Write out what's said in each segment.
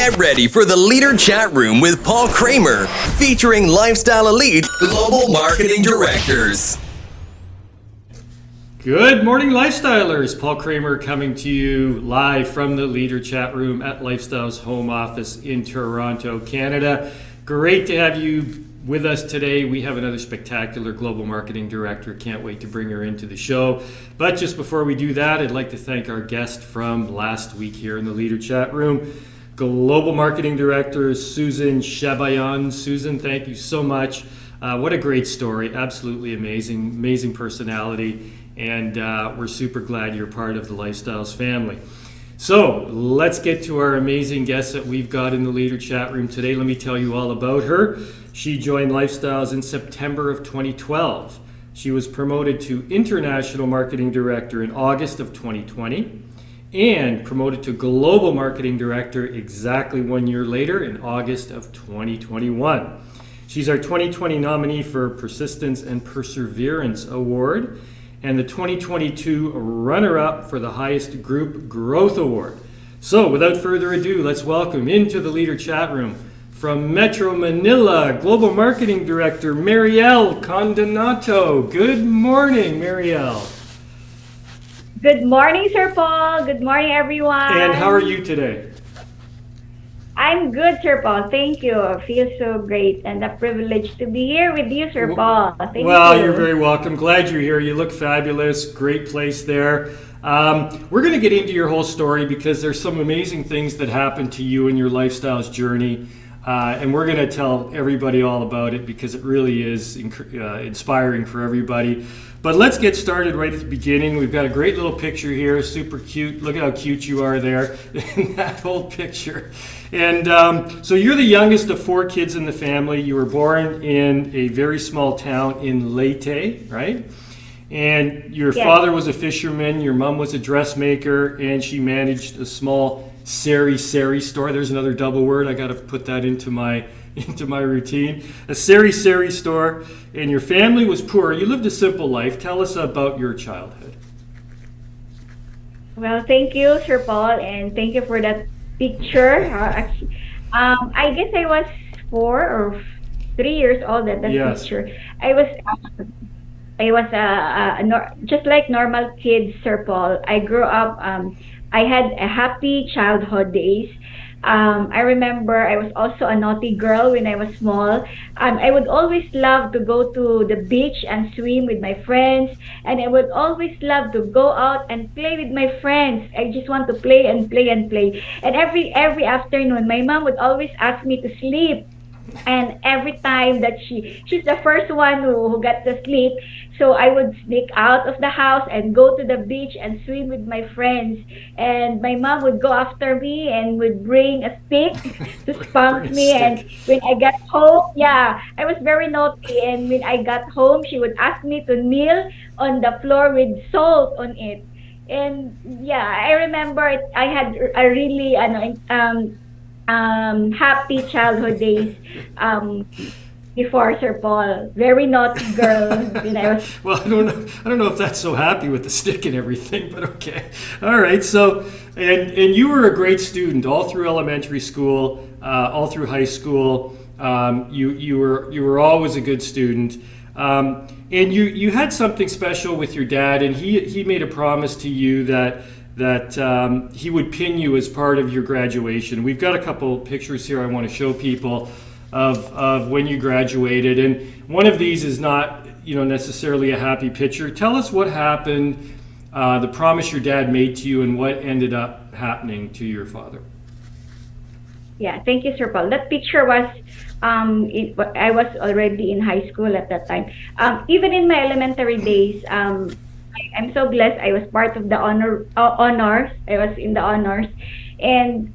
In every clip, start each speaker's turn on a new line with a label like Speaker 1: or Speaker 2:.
Speaker 1: Get ready for the Leader Chat Room with Paul Kramer, featuring Lifestyle Elite Global Marketing Directors.
Speaker 2: Good morning, Lifestylers. Paul Kramer coming to you live from the Leader Chat Room at Lifestyle's home office in Toronto, Canada. Great to have you with us today. We have another spectacular global marketing director. Can't wait to bring her into the show. But just before we do that, I'd like to thank our guest from last week here in the Leader Chat Room, Global Marketing Director Susan Chabayan. Susan, thank you so much. What a great story. Absolutely amazing personality. And we're super glad you're part of the Lifestyles family. So let's get to our amazing guest that we've got in the Leader Chat Room today. Let me tell you all about her. She joined Lifestyles in September of 2012. She was promoted to International Marketing Director in August of 2020 and promoted to Global Marketing Director exactly 1 year later in August of 2021. She's our 2020 nominee for Persistence and Perseverance Award and the 2022 runner-up for the highest Group Growth Award. So without further ado, let's welcome into the Leader Chat Room from Metro Manila, Global Marketing Director Mariel Condinato. Good morning, Mariel.
Speaker 3: Good morning, Sir Paul. Good morning, everyone.
Speaker 2: And how are you today?
Speaker 3: I'm good, Sir Paul. Thank you. I feel so great and a privilege to be here with you, Sir Paul. Thank you.
Speaker 2: Well, you're very welcome. Glad you're here. You look fabulous. Great place there. We're going to get into your whole story because there's some amazing things that happened to you in your Lifestyles journey. And we're going to tell everybody all about it because it really is inspiring for everybody. But let's get started right at the beginning. We've got a great little picture here, super cute. Look at how cute you are there in that old picture. And so you're the youngest of 4 kids in the family. You were born in a very small town in Leyte, right? And your father was a fisherman, your mom was a dressmaker, and she managed a small sari store. There's another double word. I got to put that into my routine. A sari store, and your family was poor. You lived a simple life. Tell us about your childhood.
Speaker 3: Well, thank you, Sir Paul, and thank you for that picture. I guess I was 4 or 3 years old at that picture. I was just like normal kids, Sir Paul. I grew up. I had a happy childhood days. I remember I was also a naughty girl when I was small. I would always love to go to the beach and swim with my friends. And I would always love to go out and play with my friends. I just want to play and play and play. And every afternoon, my mom would always ask me to sleep. And every time that she's the first one who got to sleep, so I would sneak out of the house and go to the beach and swim with my friends. And my mom would go after me and would bring a stick to spank me. And when I got home, I was very naughty. And when I got home, she would ask me to kneel on the floor with salt on it. And I remember I had a really happy childhood days before, Sir Paul. Very naughty girl when I was.
Speaker 2: Well, I don't know if that's so happy with the stick and everything, but okay. All right. So, and you were a great student all through elementary school, all through high school. You were always a good student. And you had something special with your dad, and he made a promise to you that he would pin you as part of your graduation. We've got a couple pictures here I want to show people of when you graduated, and one of these is not necessarily a happy picture. Tell us what happened, the promise your dad made to you, and what ended up happening to your father.
Speaker 3: Yeah, thank you, Sir Paul. That picture was, I was already in high school at that time. Even in my elementary days, I'm so blessed. I was part of the honors. I was in the honors. And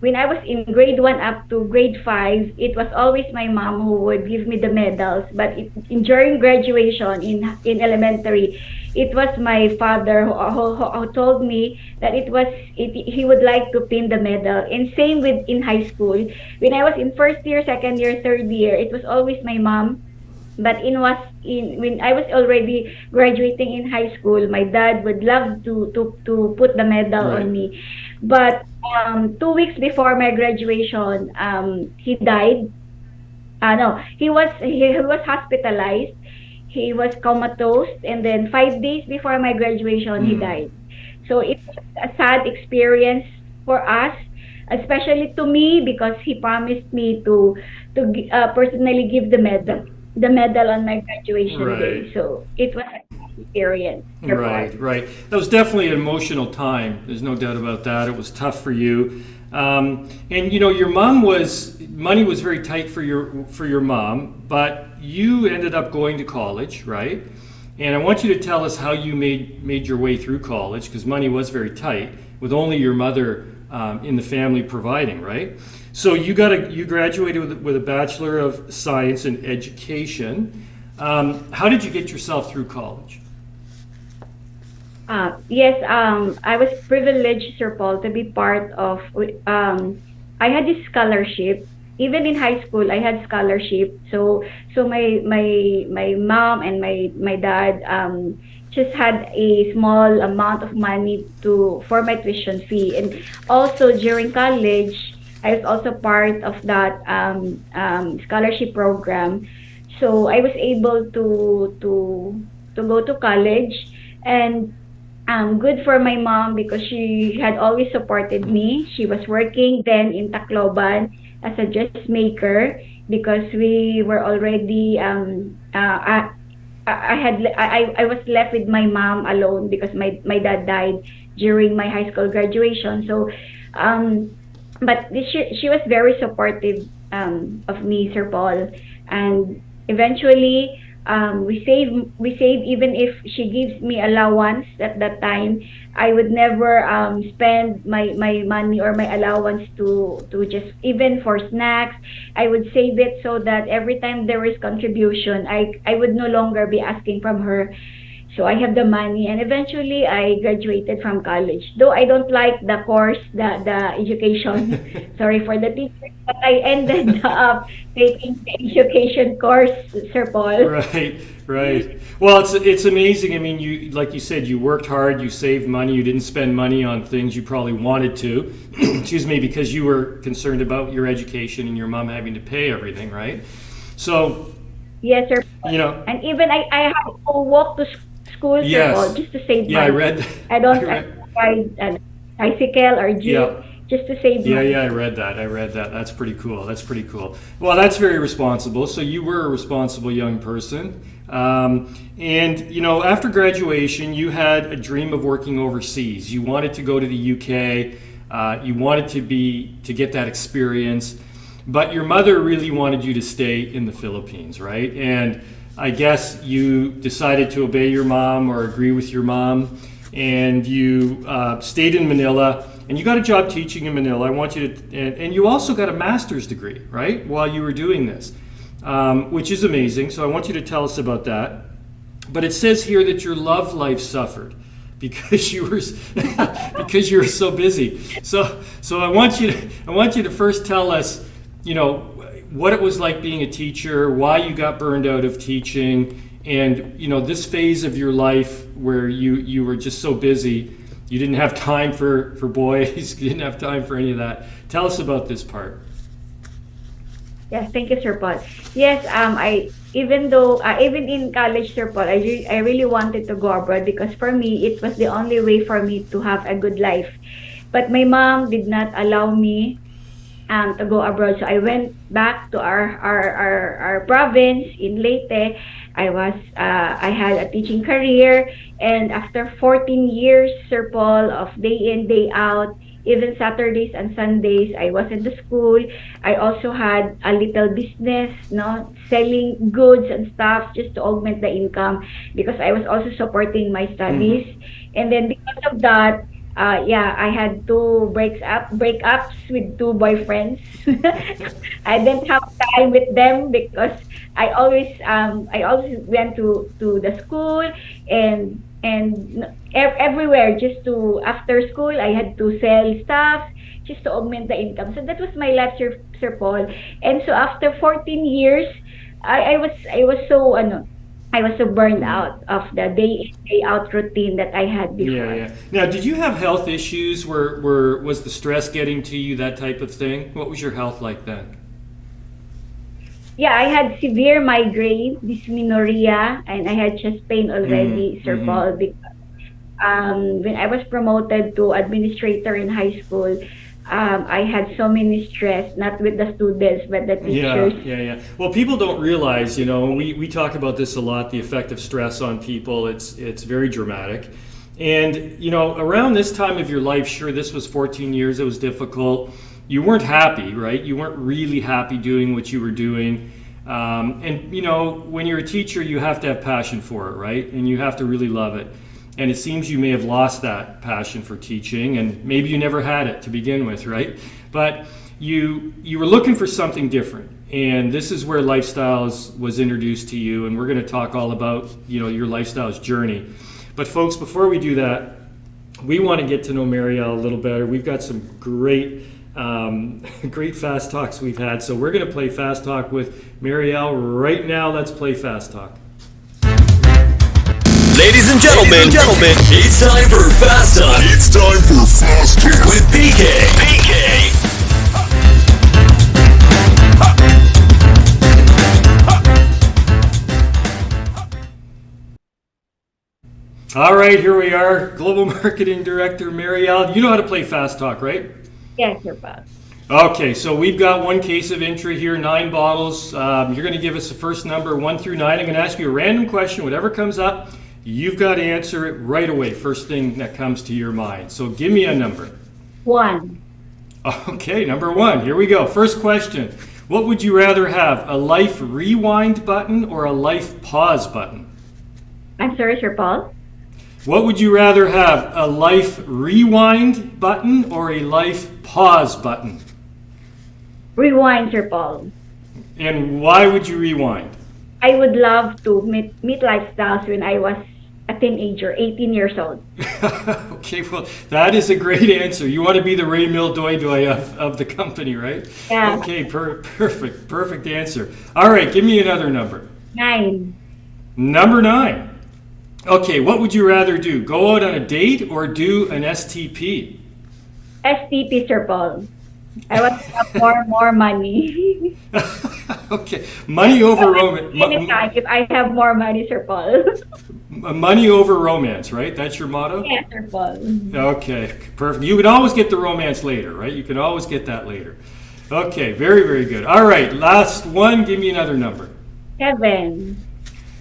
Speaker 3: when I was in grade 1 up to grade 5, it was always my mom who would give me the medals. But during graduation in elementary, it was my father who told me that he would like to pin the medal. And same in high school. When I was in first year, second year, third year, it was always my mom But in was in when I was already graduating in high school, my dad would love to put the medal
Speaker 2: Right.
Speaker 3: on me. But 2 weeks before my graduation, he died. No, he was hospitalized. He was comatose, and then 5 days before my graduation, he
Speaker 2: Mm.
Speaker 3: died. So it was a sad experience for us, especially to me, because he promised me to personally give the medal on my graduation day.
Speaker 2: Right.
Speaker 3: So it was a sad experience, Sir Paul.
Speaker 2: Right, right. That was definitely an emotional time. There's no doubt about that. It was tough for you, and your mom was money was very tight for your mom, but you ended up going to college, right? And I want you to tell us how you made your way through college because money was very tight with only your mother in the family providing, right? So you graduated with a Bachelor of Science in Education. How did you get yourself through college?
Speaker 3: Yes, I was privileged, Sir Paul, to be part of. I had this scholarship. Even in high school, I had scholarship. So my mom and my dad just had a small amount of money to for my tuition fee, and also during college, I was also part of that scholarship program. So I was able to go to college, and good for my mom because she had always supported me. She was working then in Tacloban as a dressmaker because we were already I had I was left with my mom alone because my dad died during my high school graduation. So um but she was very supportive of me, Sir Paul, and eventually we save even if she gives me allowance at that time. I would never spend my money or my allowance to just even for snacks. I would save it so that every time there is contribution, I would no longer be asking from her. So I have the money, and eventually I graduated from college. Though I don't like the course, the education. Sorry for the teacher, but I ended up taking the education course, Sir Paul.
Speaker 2: Right, right. Well, it's amazing. I mean, you like you said, you worked hard, you saved money, you didn't spend money on things you probably wanted to. Excuse me, because you were concerned about your education and your mom having to pay everything, right? So,
Speaker 3: Yes, Sir
Speaker 2: you
Speaker 3: Paul.
Speaker 2: know,
Speaker 3: And even I had to walk to school, Sir Paul,
Speaker 2: yes,
Speaker 3: just to save
Speaker 2: yeah, I
Speaker 3: money.
Speaker 2: read, I
Speaker 3: I
Speaker 2: read,
Speaker 3: don't ride a bicycle or jeep
Speaker 2: yeah.
Speaker 3: just to save
Speaker 2: Yeah,
Speaker 3: money.
Speaker 2: yeah, I read that. I read that. That's pretty cool. That's pretty cool. Well, that's very responsible. So you were a responsible young person. And, after graduation, you had a dream of working overseas. You wanted to go to the UK. You wanted to get that experience. But your mother really wanted you to stay in the Philippines, right? And I guess you decided to obey your mom or agree with your mom, and you stayed in Manila, and you got a job teaching in Manila. I want you to, and you also got a master's degree, right, while you were doing this, which is amazing. So I want you to tell us about that. But it says here that your love life suffered because you were because you were so busy. So I want you to first tell us, what it was like being a teacher, why you got burned out of teaching, and this phase of your life where you were just so busy, you didn't have time for boys, you didn't have time for any of that. Tell us about this part.
Speaker 3: Yes, thank you, Sir Paul. Yes, I even though even in college, Sir Paul, I really wanted to go abroad because for me it was the only way for me to have a good life. But my mom did not allow me to go abroad. So I went back to our province in Leyte. I had a teaching career, and after 14 years, Sir Paul, of day in day out, even Saturdays and Sundays, I was in the school. I also had a little business, no, selling goods and stuff just to augment the income because I was also supporting my
Speaker 2: Hmm.
Speaker 3: studies. And then because of that, yeah, I had two breakups with two boyfriends. I didn't have time with them because I always went to the school, and everywhere just to after school I had to sell stuff just to augment the income. So that was my life, Sir Paul. And so after 14 years, I was so I was so burned
Speaker 2: Mm.
Speaker 3: out of the day in day out routine that I had
Speaker 2: Yeah,
Speaker 3: before.
Speaker 2: yeah. Now, did you have health issues? Were was the stress getting to you? That type of thing. What was your health like then?
Speaker 3: Yeah, I had severe migraine, dysmenorrhea, and I had chest pain already,
Speaker 2: Mm-hmm.
Speaker 3: Sir
Speaker 2: Mm-hmm.
Speaker 3: Paul. When I was promoted to administrator in high school, I had so many stress, not with the students, but the teachers.
Speaker 2: Yeah, yeah, yeah. Well, people don't realize, we talk about this a lot, the effect of stress on people. It's very dramatic. And, around this time of your life, sure, this was 14 years, it was difficult. You weren't happy, right? You weren't really happy doing what you were doing. And, when you're a teacher, you have to have passion for it, right? And you have to really love it. And it seems you may have lost that passion for teaching, and maybe you never had it to begin with, right? But you were looking for something different, and this is where lifestyles was introduced to you, and we're going to talk all about your lifestyles journey. But folks, before we do that, we want to get to know Mariel a little better. We've got some great great fast talks we've had, so we're going to play fast talk with Mariel right now. Let's play fast talk.
Speaker 1: Ladies and gentlemen, it's time for Fast Talk.
Speaker 4: It's time for Fast Talk
Speaker 1: with PK.
Speaker 2: All right, here we are. Global Marketing Director Mariel. You know how to play fast talk, right?
Speaker 3: Yes, Sir Paul.
Speaker 2: Okay, so we've got one case of entry here, 9 bottles. You're going to give us the first number, 1 through 9. I'm going to ask you a random question, whatever comes up. You've got to answer it right away, first thing that comes to your mind. So give me a number.
Speaker 3: 1.
Speaker 2: Okay, number 1. Here we go. First question. What would you rather have, a life rewind button or a life pause button?
Speaker 3: I'm sorry, Sir Paul.
Speaker 2: What would you rather have, a life rewind button or a life pause button?
Speaker 3: Rewind, Sir Paul.
Speaker 2: And why would you rewind?
Speaker 3: I would love to meet lifestyles when I was a teenager, 18 years old.
Speaker 2: Okay, well, that is a great answer. You want to be the Ray Mildoy of the company, right?
Speaker 3: Yeah.
Speaker 2: Okay, perfect answer. All right, give me another number.
Speaker 3: 9.
Speaker 2: Number 9. Okay, what would you rather do? Go out on a date or do an STP?
Speaker 3: STP, Sir Paul. I want to have more money.
Speaker 2: Okay, money over romance.
Speaker 3: Anytime, if I have more money, Sir Paul.
Speaker 2: Money over romance, right? That's your motto?
Speaker 3: Yes, Sir Paul.
Speaker 2: Okay, perfect. You can always get the romance later, right? You can always get that later. Okay, very good. All right, last one. Give me another number.
Speaker 3: 7.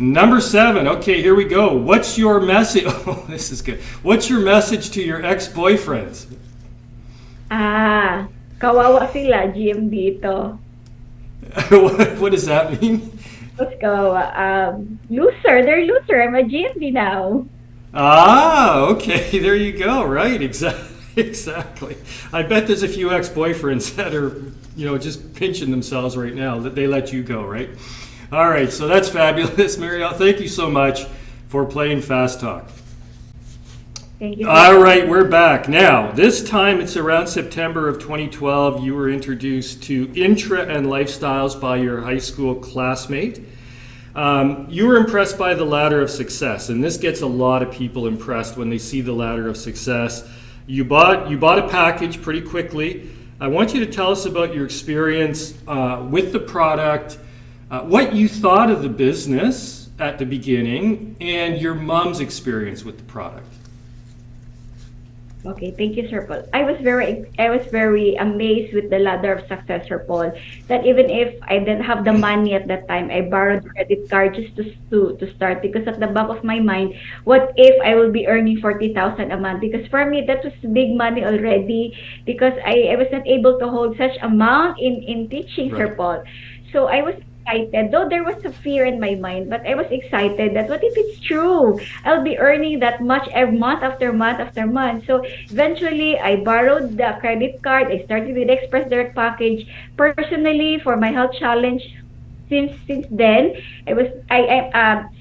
Speaker 2: Number 7. Okay, here we go. What's your message? Oh, this is good. What's your message to your ex-boyfriends?
Speaker 3: Kawawa sila, GMD ito.
Speaker 2: What does that mean?
Speaker 3: Tapos kawawa, loser, they're loser. I'm a GMD now.
Speaker 2: Okay, there you go. Right, exactly. I bet there's a few ex-boyfriends that are, just pinching themselves right now that they let you go, right? All right, so that's fabulous, Mariel. Thank you so much for playing Fast Talk.
Speaker 3: Thank you.
Speaker 2: All right, we're back. Now, this time it's around September of 2012. You were introduced to Intra and Lifestyles by your high school classmate. You were impressed by the ladder of success, and this gets a lot of people impressed when they see the ladder of success. You bought a package pretty quickly. I want you to tell us about your experience with the product, what you thought of the business at the beginning, and your mom's experience with the product.
Speaker 3: Okay, thank you, Sir Paul. I was very amazed with the ladder of success, Sir Paul. That even if I didn't have the money at that time, I borrowed credit card just to start, because at the back of my mind, what if I will be earning 40,000 a month? Because for me that was big money already, because I was not able to hold such amount in teaching, Sir
Speaker 2: Right.
Speaker 3: Paul. So I was excited, though there was a fear in my mind, but I was excited that what if it's true? I'll be earning that much every month after month after month. So eventually, I borrowed the credit card. I started with Express Direct package. Personally, for my health challenge, since then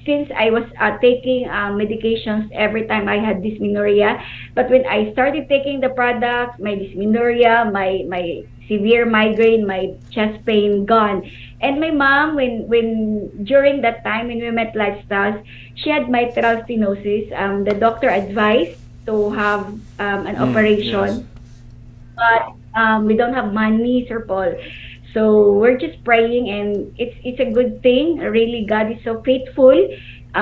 Speaker 3: since I was taking medications every time I had dysmenorrhea. But when I started taking the products, my dysmenorrhea, my severe migraine, my chest pain gone. And my mom, when during that time when we met lifestyles, she had mitral stenosis. The doctor advised to have an
Speaker 2: Yes.
Speaker 3: operation, but we don't have money, Sir Paul. So we're just praying, and it's a good thing. Really, God is so faithful.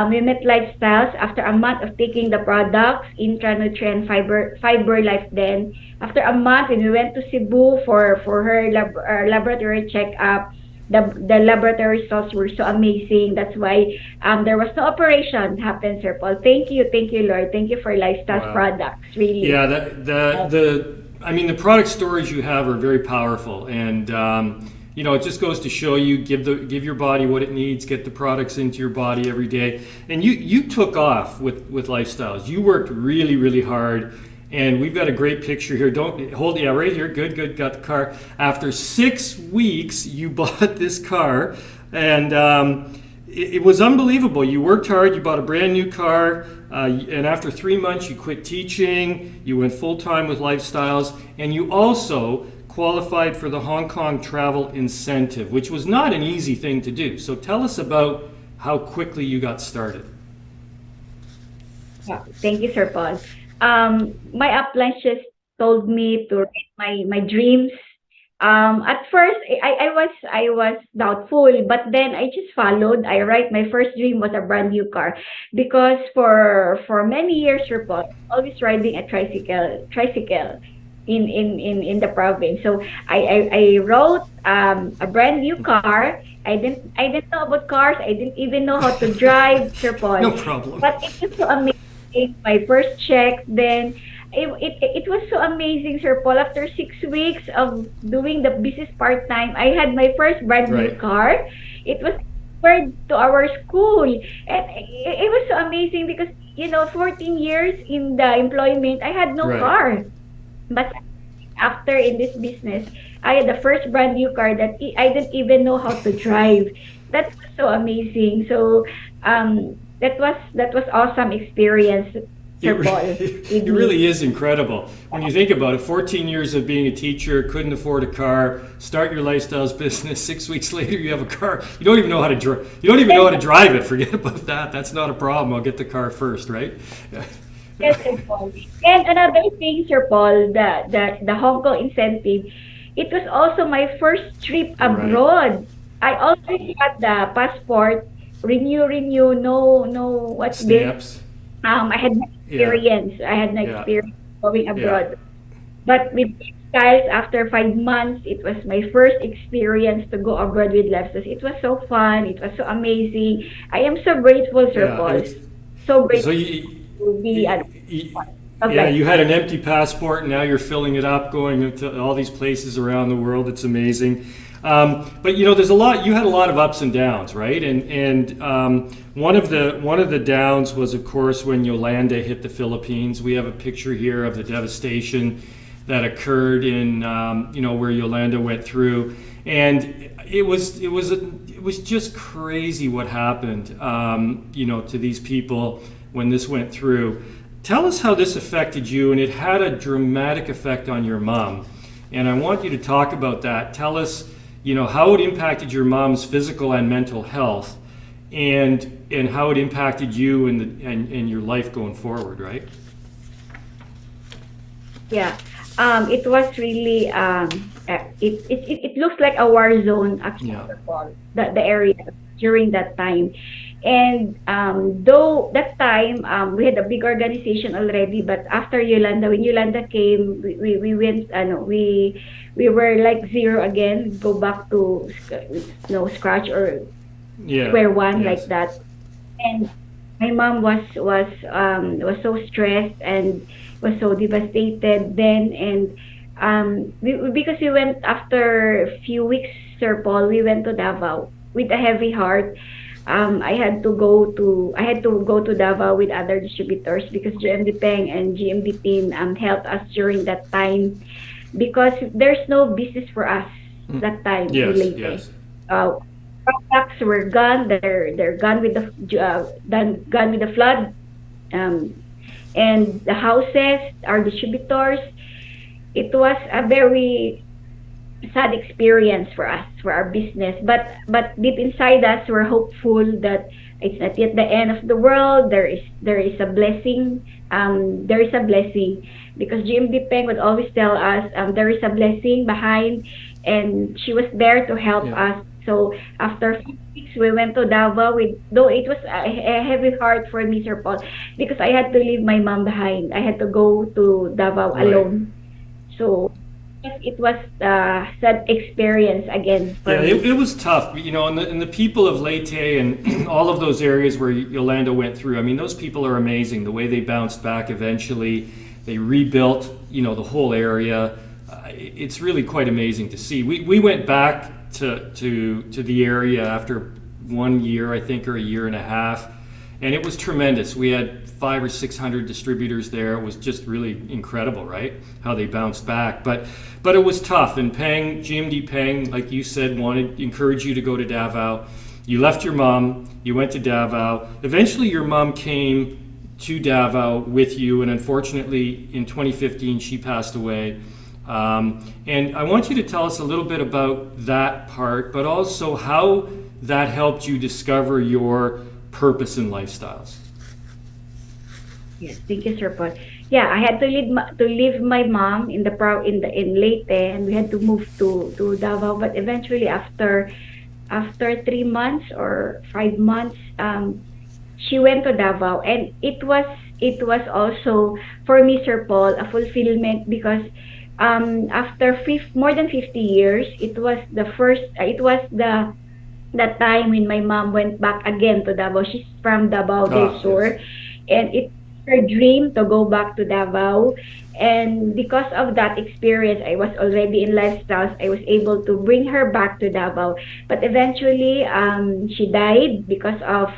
Speaker 3: We met lifestyles after a month of taking the products, intranutrient fiber life. Then after a month, when we went to Cebu for her laboratory checkup, the laboratory results were so amazing. That's why there was no operation happen, Sir Paul. Thank you, Lord. Thank you for lifestyles
Speaker 2: Wow.
Speaker 3: products. Really.
Speaker 2: Yeah, I mean, the product stories you have are very powerful, and it just goes to show you give your body what it needs, get the products into your body every day, and you took off with lifestyles. You worked really, really hard, and we've got a great picture here. Don't hold, yeah, right here. Good, good. Got the car. After 6 weeks, you bought this car, and it was unbelievable. You worked hard. You bought a brand new car. And after 3 months, you quit teaching, you went full time with lifestyles, and you also qualified for the Hong Kong travel incentive, which was not an easy thing to do. So tell us about how quickly you got started.
Speaker 3: Yeah, thank you, Sir Paul. My upline just told me to write my dreams. At first, I was doubtful, but then I just followed. I write my first dream was a brand new car, because for many years, Sir Paul, always riding a tricycle in the province. So I wrote a brand new car. I didn't know about cars. I didn't even know how to drive, Sir Paul.
Speaker 2: No problem.
Speaker 3: But it was so amazing. My first check, then it was so amazing, Sir Paul. After 6 weeks of doing the business part time, I had my first brand new
Speaker 2: Right,
Speaker 3: car. It was delivered to our school, and it was so amazing because 14 years in the employment, I had no
Speaker 2: right.
Speaker 3: car. But after in this business, I had the first brand new car that I didn't even know how to drive. That was so amazing. So that was awesome experience,
Speaker 2: It,
Speaker 3: Sir Paul, with
Speaker 2: it
Speaker 3: me.
Speaker 2: really is incredible. When you think about it, 14 years of being a teacher, couldn't afford a car, start your lifestyles business, 6 weeks later you have a car. You don't even know how to drive. You don't even know how to drive it. Forget about that. That's not a problem. I'll get the car first, right?
Speaker 3: Yes, Sir Paul. And another thing, Sir Paul, the Hong Kong incentive, it was also my first trip
Speaker 2: Right.
Speaker 3: abroad. I always had the passport, renew, no, what's this?
Speaker 2: Stamps.
Speaker 3: I had no
Speaker 2: Yeah.
Speaker 3: experience. I had no
Speaker 2: Yeah.
Speaker 3: experience going
Speaker 2: Yeah.
Speaker 3: abroad. But with these guys, after 5 months, it was my first experience to go abroad with Leftos. It was so fun. It was so amazing. I am so grateful, Sir
Speaker 2: Yeah. And
Speaker 3: Paul.
Speaker 2: it's
Speaker 3: So
Speaker 2: so
Speaker 3: grateful
Speaker 2: you,
Speaker 3: to be
Speaker 2: you,
Speaker 3: a
Speaker 2: you
Speaker 3: part of
Speaker 2: yeah, you
Speaker 3: Lifestyle.
Speaker 2: had an empty passport and now you're filling it up, going to all these places around the world. It's amazing. But there's a lot. You had a lot of ups and downs, right? And one of the downs was, of course, when Yolanda hit the Philippines. We have a picture here of the devastation that occurred in where Yolanda went through, and it was just crazy what happened to these people when this went through. Tell us how this affected you, and it had a dramatic effect on your mom. And I want you to talk about that. Tell us, how it impacted your mom's physical and mental health, and how it impacted you and your life going forward, right?
Speaker 3: Yeah. It was really it looks like a war zone actually,
Speaker 2: Yeah.
Speaker 3: Sir Paul, the area during that time. And though that time we had a big organization already, but after Yolanda, when Yolanda came, we went we were like zero again, go back to no scratch or
Speaker 2: Yeah.
Speaker 3: square one like
Speaker 2: Yes.
Speaker 3: that. And my mom was so stressed and was so devastated then. And because we went after a few weeks, Sir Paul, we went to Davao with a heavy heart. I had to go to Davao with other distributors because GMD Peng and GMD team helped us during that time, because there's no business for us that time in
Speaker 2: Yes.
Speaker 3: Leyte.
Speaker 2: Yes.
Speaker 3: Uh, products were gone. They're gone with gone with the flood. Um, and the houses, our distributors. It was a very sad experience for us, for our business. But deep inside us, we're hopeful that it's not yet the end of the world. There is a blessing. There is a blessing because GMD Peng would always tell us there is a blessing behind, and she was there to help
Speaker 2: Yeah.
Speaker 3: us. So after 5 weeks, we went to Davao with though it was a heavy heart for me, Sir Paul, because I had to leave my mom behind. I had to go to Davao
Speaker 2: Right.
Speaker 3: alone. So yes, it was a sad experience again
Speaker 2: Yeah,
Speaker 3: for
Speaker 2: it
Speaker 3: me.
Speaker 2: was tough, and the people of Leyte and all of those areas where Yolanda went through. I mean, those people are amazing. The way they bounced back eventually, they rebuilt, the whole area. It's really quite amazing to see. We went back to the area after 1 year, I think, or a year and a half, and it was tremendous. We had 500 or 600 distributors there. It was just really incredible, right? How they bounced back, but it was tough. And GMD Peng, like you said, wanted encourage you to go to Davao. You left your mom. You went to Davao. Eventually, your mom came to Davao with you, and unfortunately, in 2015, she passed away. And I want you to tell us a little bit about that part, but also how that helped you discover your purpose and lifestyles.
Speaker 3: Yes, thank you, Sir Paul. Yeah, I had to leave my mom in in Leyte, and we had to move to Davao. But eventually, after 3 months or 5 months, she went to Davao, and it was also for me, Sir Paul, a fulfillment because after more than 50 years, it was the time when my mom went back again to Davao. She's from Davao del
Speaker 2: Ah, yes.
Speaker 3: Sur, and it's her dream to go back to Davao. And because of that experience, I was already in lifestyles. I was able to bring her back to Davao. But eventually, she died because of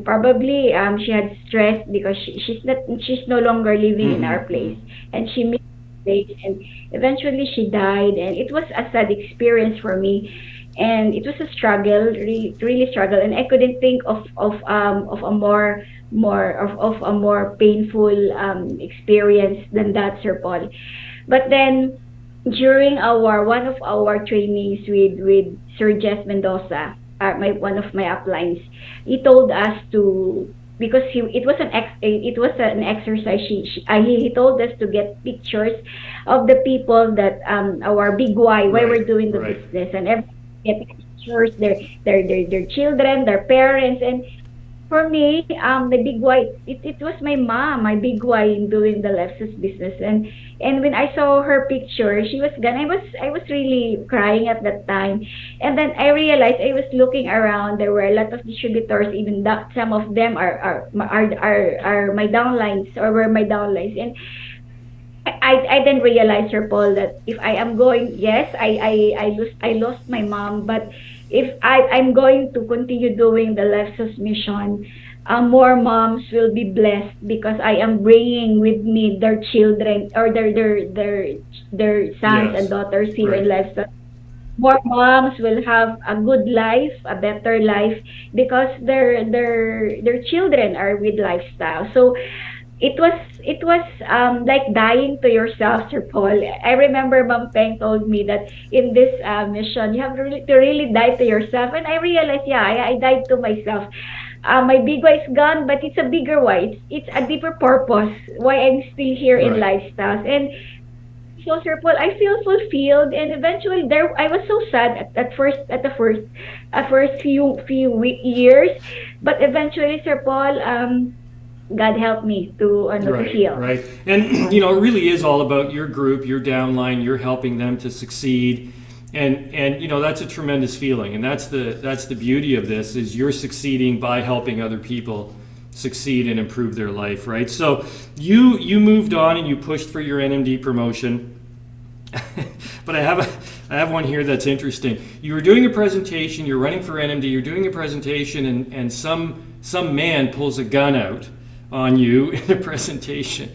Speaker 3: probably she had stress because she's no longer living in our place, and she missed the place. And eventually, she died, and it was a sad experience for me, and it was a struggle, really struggle, and I couldn't think of a more of a more painful experience than that, Sir Paul. But then during our one of our trainings with Sir Jess Mendoza, my one of my uplines, he told us to because it was an exercise. He told us to get pictures of the people that our big why
Speaker 2: Right,
Speaker 3: we're doing the
Speaker 2: right.
Speaker 3: business, and everyone get pictures their children, their parents. And for me, the big why, it was my mom, my big why in doing the Lexus business. And when I saw her picture, she was gone. I was really crying at that time. And then I realized I was looking around. There were a lot of distributors, even that some of them are my downlines or were my downlines. And I then realized, Sir Paul, that if I am going, yes, I lost my mom, but if I'm going to continue doing the Lexus mission, more moms will be blessed because I am bringing with me their children or their sons and
Speaker 2: Yes.
Speaker 3: daughters here in
Speaker 2: Right.
Speaker 3: Lexus. More moms will have a good life, a better life because their children are with lifestyle. So it was like dying to yourself, Sir Paul. I remember Mom Peng told me that in this mission you have to really die to yourself, and I realized, yeah, I died to myself. My big why is gone, but it's a bigger why. It's a deeper purpose why I'm still here in
Speaker 2: Right.
Speaker 3: lifestyles. And so, Sir Paul, I feel fulfilled, and eventually there I was so sad at first few years, but eventually, Sir Paul, God help me to
Speaker 2: Right,
Speaker 3: heal.
Speaker 2: right. And it really is all about your group, your downline, you're helping them to succeed. And that's a tremendous feeling. And that's the beauty of this is you're succeeding by helping other people succeed and improve their life, right? So you moved on and you pushed for your NMD promotion. But I have one here that's interesting. You were doing a presentation, you're running for NMD, you're doing a presentation, and some man pulls a gun out on you in a presentation.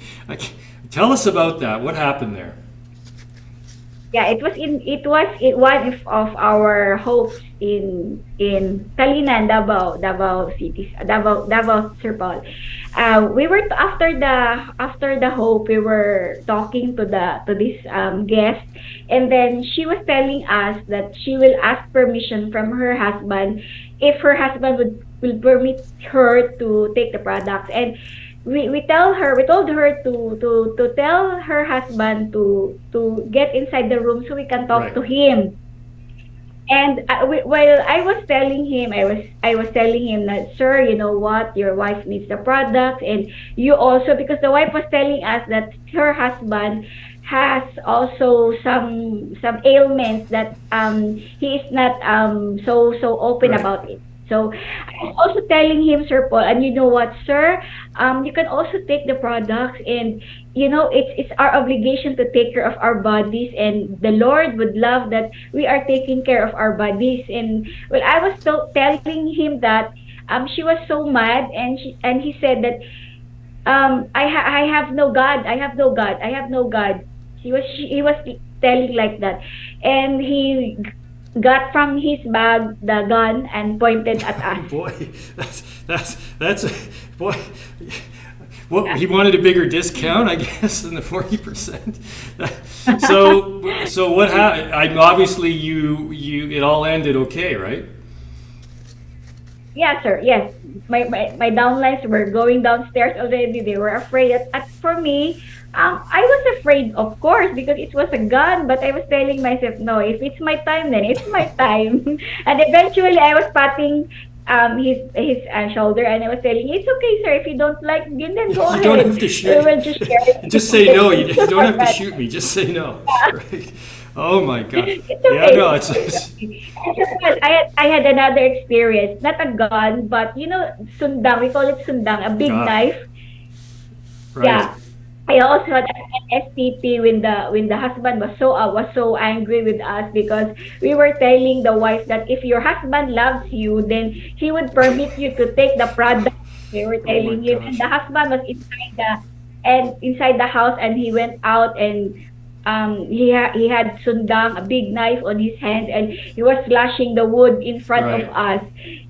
Speaker 2: Tell us about that. What happened there?
Speaker 3: yeah, one of our hopes in Talinan, Davao cities, Davao Sir Paul. We were after the hope, we were talking to this guest, and then she was telling us that she will ask permission from her husband if her husband would will permit her to take the products. And we told her to tell her husband to get inside the room so we can talk
Speaker 2: Right.
Speaker 3: to him. And while I was telling him that, sir, you know what, your wife needs the product, and you also, because the wife was telling us that her husband has also some ailments that he is not so open
Speaker 2: Right.
Speaker 3: about it. So I was also telling him, Sir Paul, and you know what, sir, you can also take the products, and it's our obligation to take care of our bodies, and the Lord would love that we are taking care of our bodies. And well, I was telling him that she was so mad, and he said that I have no God, I have no God, I have no God. He was telling like that, and he got from his bag the gun and pointed at us.
Speaker 2: Boy, that's boy. Well, he wanted a bigger discount, I guess, than the 40%. So what happened? Obviously you it all ended okay, right?
Speaker 3: Yes, sir. Yes. My downlines were going downstairs already. They were afraid. For me, I was afraid, of course, because it was a gun. But I was telling myself, no, if it's my time, then it's my time. And eventually, I was patting his shoulder, and I was telling, it's okay, sir. If you don't like it, then go
Speaker 2: You don't
Speaker 3: ahead.
Speaker 2: have to
Speaker 3: We
Speaker 2: shoot.
Speaker 3: will just share it.
Speaker 2: Just say no. You
Speaker 3: It's
Speaker 2: don't have to
Speaker 3: alright.
Speaker 2: shoot me. Just say no. Right. Oh my God.
Speaker 3: It's
Speaker 2: Yeah,
Speaker 3: okay.
Speaker 2: no,
Speaker 3: It's okay. Well, I had another experience, not a gun, but sundang. We call it sundang, a big
Speaker 2: ah,
Speaker 3: knife.
Speaker 2: right.
Speaker 3: Yeah. I also had an STP when the husband was so angry with us because we were telling the wife that if your husband loves you, then he would permit you to take the product. We were
Speaker 2: Oh my
Speaker 3: telling him, and
Speaker 2: gosh.
Speaker 3: the husband was inside the house, and he went out, and he had sundang, a big knife on his hand, and he was slashing the wood in front of
Speaker 2: Right.
Speaker 3: us.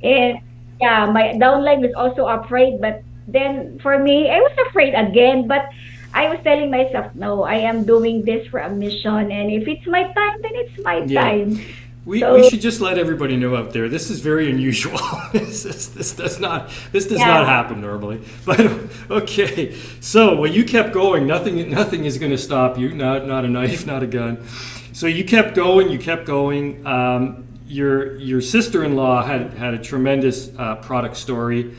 Speaker 3: And yeah, my downline was also afraid, but then for me, I was afraid again, but I was telling myself, no, I am doing this for a mission, and if it's my time, then it's my
Speaker 2: Yeah.
Speaker 3: time.
Speaker 2: We
Speaker 3: So
Speaker 2: should just let everybody know out there. This is very unusual. This does not
Speaker 3: yeah.
Speaker 2: happen normally. But okay. So well, you kept going. Nothing is going to stop you. Not a knife, not a gun. So you kept going. You kept going. Your sister-in-law had a tremendous product story,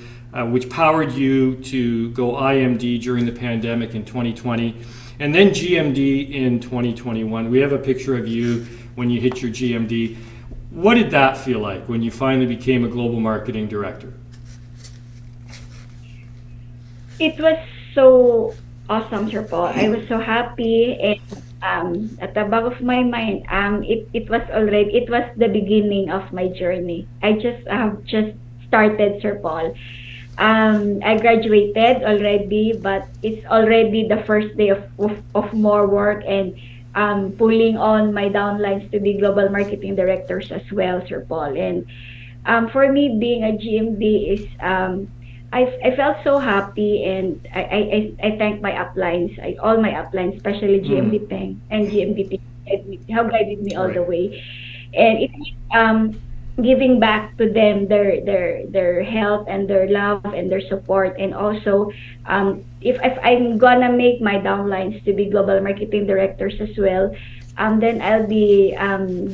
Speaker 2: which powered you to go IMD during the pandemic in 2020, and then GMD in 2021. We have a picture of you when you hit your GMD. What did that feel like when you finally became a global marketing director?
Speaker 3: It was so awesome, Sir Paul. I was so happy, and at the back of my mind, it was the beginning of my journey. I just started, Sir Paul. I graduated already, but it's already the first day of more work, and pulling on my downlines to be global marketing directors as well, Sir Paul. And for me, being a GMD is I felt so happy, and I thank my uplines, all my uplines, especially GMD
Speaker 2: Mm,
Speaker 3: Peng and GMD Team, have guided me all
Speaker 2: right.
Speaker 3: the way. And it was giving back to them their help and their love and their support. And also, if I'm gonna make my downlines to be global marketing directors as well, then I'll be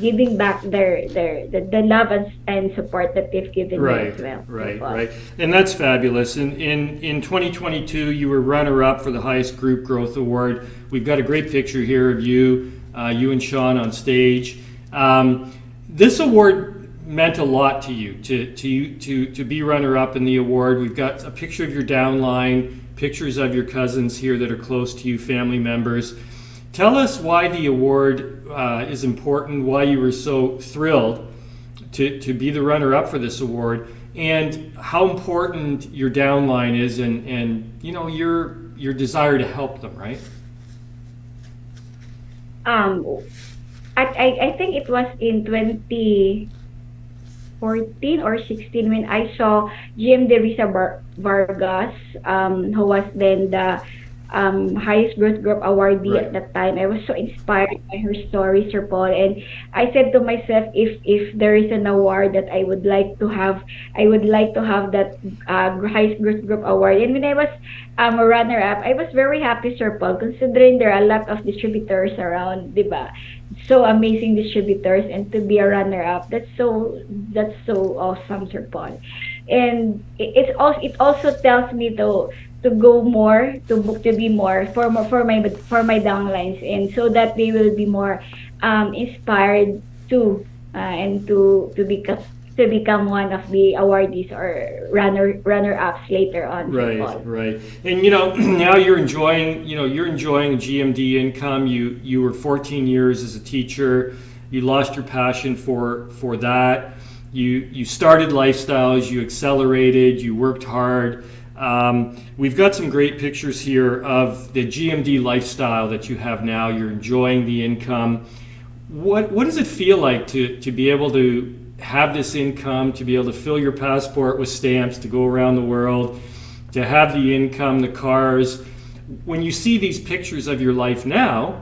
Speaker 3: giving back the love and support that they've given me as
Speaker 2: Right,
Speaker 3: well, Sir
Speaker 2: right,
Speaker 3: Paul.
Speaker 2: right. And that's fabulous. In 2022, you were runner-up for the highest group growth award. We've got a great picture here of you and Sean on stage. This award meant a lot to you, to be runner-up in the award. We've got a picture of your downline, pictures of your cousins here that are close to you, family members. Tell us why the award is important, why you were so thrilled to be the runner-up for this award, and how important your downline is, and your desire to help them, right?
Speaker 3: Um, I think it was in 2014 or 16 when I saw GMD Vargas, who was then the highest growth group awardee at
Speaker 2: Right.
Speaker 3: that time. I was so inspired by her story, Sir Paul, and I said to myself, if there is an award that I would like to have, I would like to have that highest growth group award. And when I was a runner up, I was very happy, Sir Paul, considering there are a lot of distributors around, diba? So amazing distributors, and to be a runner up, that's so awesome, Sir Paul. And it also tells me to go more, to be more for my downlines, and so that they will be more inspired to and to become one of the awardees or runner ups later on, Sir
Speaker 2: Right,
Speaker 3: Paul.
Speaker 2: right. And you know, now you're enjoying GMD income. You were 14 years as a teacher. You lost your passion for that. You started lifestyles. You accelerated. You worked hard. We've got some great pictures here of the GMD lifestyle that you have now. You're enjoying the income. What does it feel like to be able to have this income, to be able to fill your passport with stamps, to go around the world, to have the income, the cars? When you see these pictures of your life now,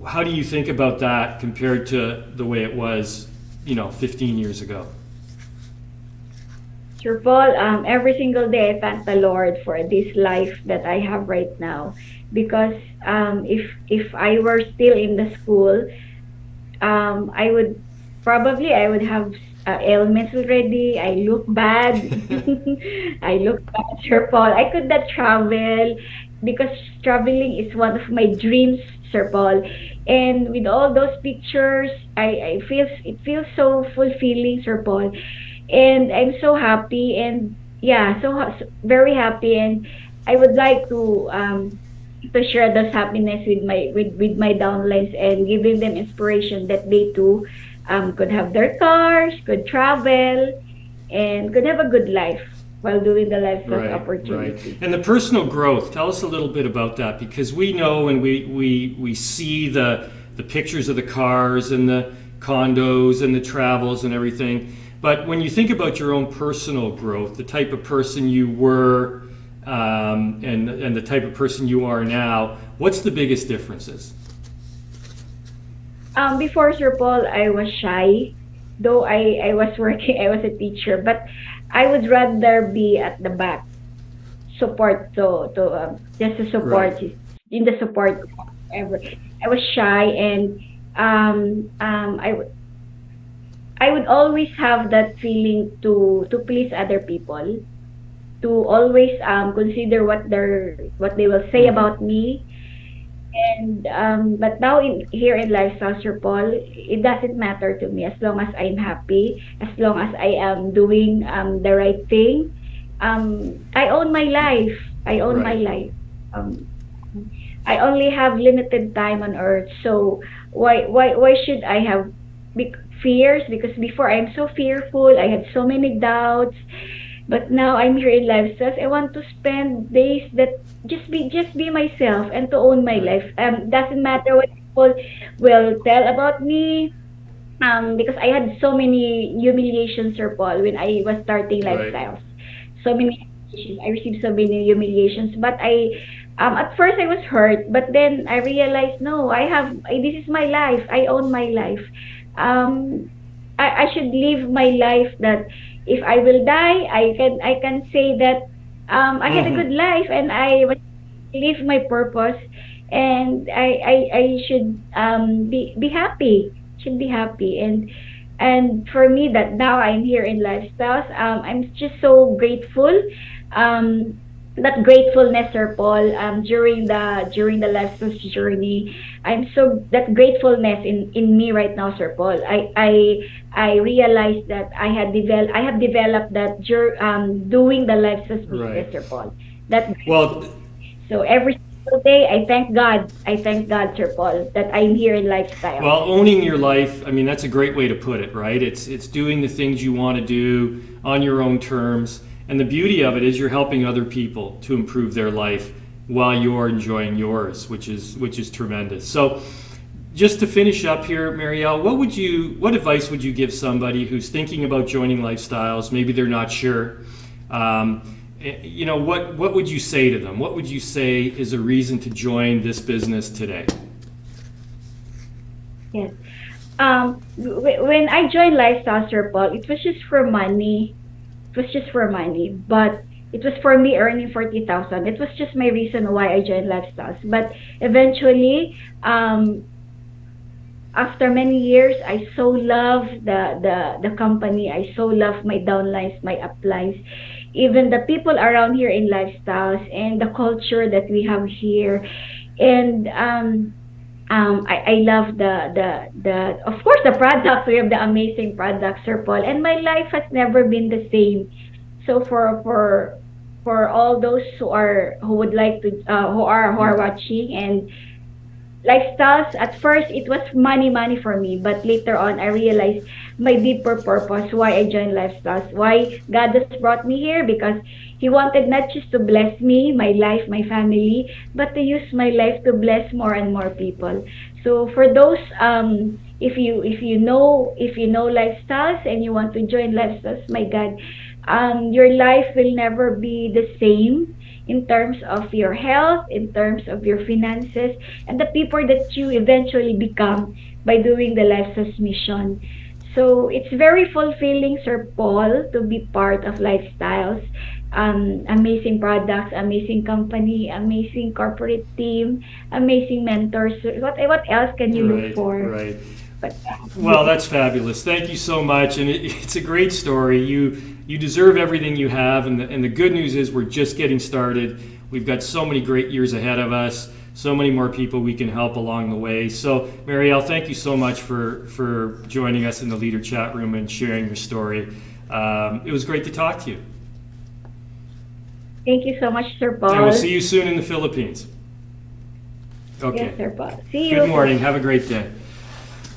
Speaker 2: how do you think about that compared to the way it was, 15 years ago?
Speaker 3: Sir Paul, every single day I thank the Lord for this life that I have right now, because if I were still in the school, I would have ailments already. I look bad. I look bad, Sir Paul. I could not travel because traveling is one of my dreams, Sir Paul. And with all those pictures, I feel it feels so fulfilling, Sir Paul. And I'm so happy, and yeah, very happy, and I would like to share this happiness with my downlines, and giving them inspiration that they too could have their cars, could travel, and could have a good life while doing the lifestyle
Speaker 2: Right, right.
Speaker 3: opportunity.
Speaker 2: And the personal growth, tell us a little bit about that, because we know and we see the pictures of the cars and the condos and the travels and everything. But when you think about your own personal growth, the type of person you were, and the type of person you are now, what's the biggest differences?
Speaker 3: Before, Sir Paul, I was shy, though I was working, I was a teacher, but I would rather be at the back, support to just to
Speaker 2: Right,
Speaker 3: support in the support ever. I was shy, and I would always have that feeling to please other people, to always consider what they will say
Speaker 2: hmm,
Speaker 3: about me. And but now here in lifestyle, Sir Paul, it doesn't matter to me as long as I'm happy, as long as I am doing the right thing. I own my life. I own my
Speaker 2: right,
Speaker 3: life. Um, I only have limited time on earth, so why should I have fears? Because before I'm so fearful, I had so many doubts, but now I'm here in lifestyles. I want to spend days that just be myself and to own my
Speaker 2: right,
Speaker 3: life. Doesn't matter what people will tell about me. Because I had so many humiliations, Sir Paul, when I was starting
Speaker 2: right,
Speaker 3: lifestyles. So many humiliations. I received so many humiliations, but at first I was hurt, but then I realized, no, this is my life. I own my life. Um, I should live my life that if I will die, I can say that I had a
Speaker 2: hmm,
Speaker 3: good life, and I was live my purpose, and I should be happy. Should be happy, and for me that now I'm here in lifestyles. I'm just so grateful. Um, that gratefulness, Sir Paul, during the lifestyles journey, I'm so that gratefulness in me right now, Sir Paul. I realized that I have developed that doing the lifestyles
Speaker 2: right.
Speaker 3: business, Sir Paul. That
Speaker 2: Well,
Speaker 3: so every single day, I thank God. I thank God, Sir Paul, that I'm here in lifestyles.
Speaker 2: Well, owning your life, I mean, that's a great way to put it, right? It's doing the things you want to do on your own terms. And the beauty of it is you're helping other people to improve their life while you're enjoying yours, which is tremendous. So just to finish up here, Mariel, what advice would you give somebody who's thinking about joining Lifestyles? Maybe they're not sure. What would you say to them? What would you say is a reason to join this business today?
Speaker 3: Yes. When I joined Lifestyle Circle, it was just for money. It was just for money, but it was for me earning 40,000. It was just my reason why I joined Lifestyles. But eventually, after many years, I so love the company. I so love my downlines, my uplines, even the people around here in Lifestyles, and the culture that we have here. And I love the of course the products. We have the amazing products, Sir Paul, and my life has never been the same. So for all those who would like to who are watching and Lifestyles, at first it was money for me, but later on I realized my deeper purpose why I joined Lifestyles, why God has brought me here, because He wanted not just to bless me, my life, my family, but to use my life to bless more and more people. So for those if you know Lifestyles and you want to join Lifestyles, my God, your life will never be the same in terms of your health, in terms of your finances, and the people that you eventually become by doing the Lifestyles mission. So it's very fulfilling, Sir Paul, to be part of Lifestyles. Amazing products, amazing company, amazing corporate team, amazing mentors. What else can you look for?
Speaker 2: Right.
Speaker 3: But,
Speaker 2: Well, that's fabulous. Thank you so much, and it's a great story. You deserve everything you have, and the good news is we're just getting started. We've got so many great years ahead of us, so many more people we can help along the way. So, Mariel, thank you so much for joining us in the Leader Chat Room and sharing your story. It was great to talk to you.
Speaker 3: thank you so much, Sir Paul.
Speaker 2: And we'll see you soon in the Philippines. Okay.
Speaker 3: Yes, Sir Paul. See you.
Speaker 2: Good morning. Have a great day.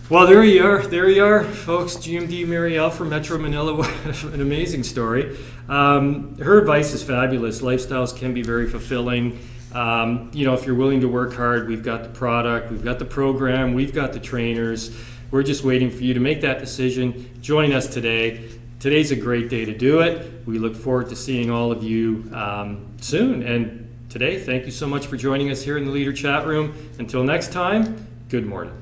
Speaker 2: Well, there you are, folks. GMD Mariel from Metro Manila. What an amazing story. Her advice is fabulous. Lifestyles can be very fulfilling. If you're willing to work hard, we've got the product, we've got the program, we've got the trainers. We're just waiting for you to make that decision. Join us today. Today's a great day to do it. We look forward to seeing all of you soon. And today, thank you so much for joining us here in the Leader Chat Room. Until next time, good morning.